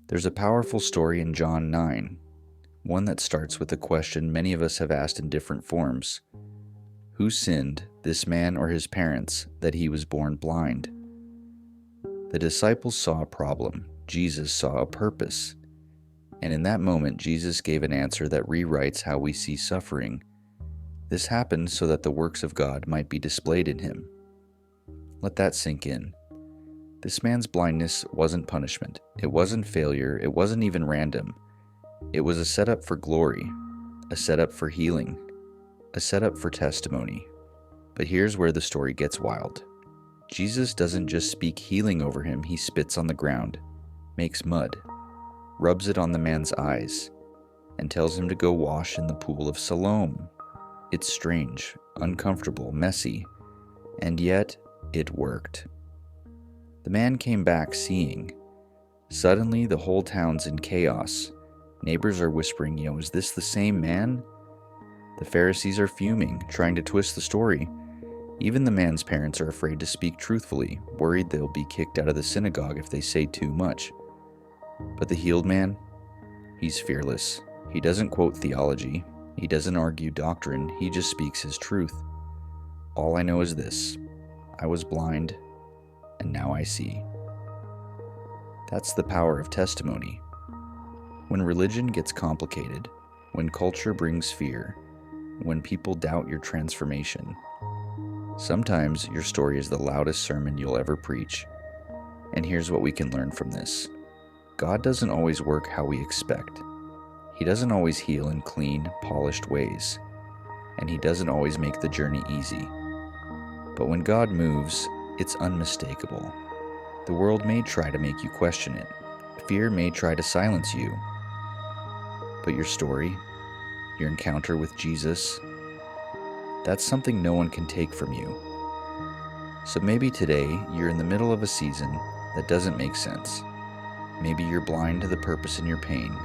There's a powerful story in John 9, one that starts with a question many of us have asked in different forms. Who sinned, this man or his parents, that he was born blind? The disciples saw a problem. Jesus saw a purpose. And in that moment, Jesus gave an answer that rewrites how we see suffering. This happened so that the works of God might be displayed in him. Let that sink in. This man's blindness wasn't punishment. It wasn't failure. It wasn't even random. It was a setup for glory, a setup for healing, a setup for testimony. But here's where the story gets wild. Jesus doesn't just speak healing over him, he spits on the ground, makes mud, rubs it on the man's eyes, and tells him to go wash in the pool of Siloam. It's strange, uncomfortable, messy, and yet it worked. The man came back seeing. Suddenly, the whole town's in chaos. Neighbors are whispering, is this the same man? The Pharisees are fuming, trying to twist the story. Even the man's parents are afraid to speak truthfully, worried they'll be kicked out of the synagogue if they say too much. But the healed man, he's fearless. He doesn't quote theology. He doesn't argue doctrine. He just speaks his truth. All I know is this: I was blind, and now I see. That's the power of testimony. When religion gets complicated, when culture brings fear, when people doubt your transformation, sometimes your story is the loudest sermon you'll ever preach. And here's what we can learn from this. God doesn't always work how we expect. He doesn't always heal in clean, polished ways. And he doesn't always make the journey easy. But when God moves, it's unmistakable. The world may try to make you question it. Fear may try to silence you. But your story, your encounter with Jesus, that's something no one can take from you. So maybe today you're in the middle of a season that doesn't make sense. Maybe you're blind to the purpose in your pain.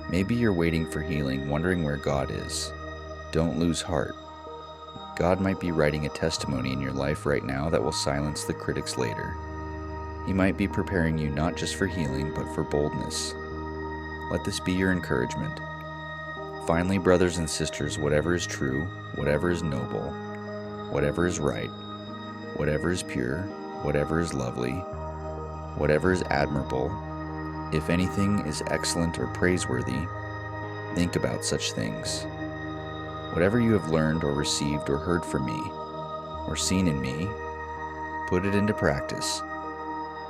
Maybe you're waiting for healing, wondering where God is. Don't lose heart. God might be writing a testimony in your life right now that will silence the critics later. He might be preparing you not just for healing, but for boldness. Let this be your encouragement. Finally, brothers and sisters, whatever is true, whatever is noble, whatever is right, whatever is pure, whatever is lovely, whatever is admirable, if anything is excellent or praiseworthy, think about such things. Whatever you have learned or received or heard from me, or seen in me, put it into practice,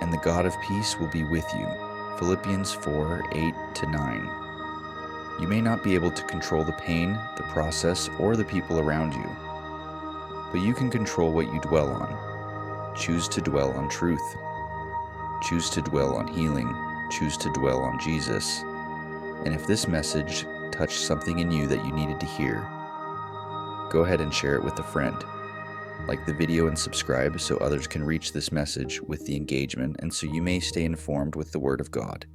and the God of peace will be with you. Philippians 4:8-9. You may not be able to control the pain, the process, or the people around you, but you can control what you dwell on. Choose to dwell on truth. Choose to dwell on healing. Choose to dwell on Jesus. And if this message touched something in you that you needed to hear, go ahead and share it with a friend. Like the video and subscribe so others can reach this message with the engagement and so you may stay informed with the Word of God.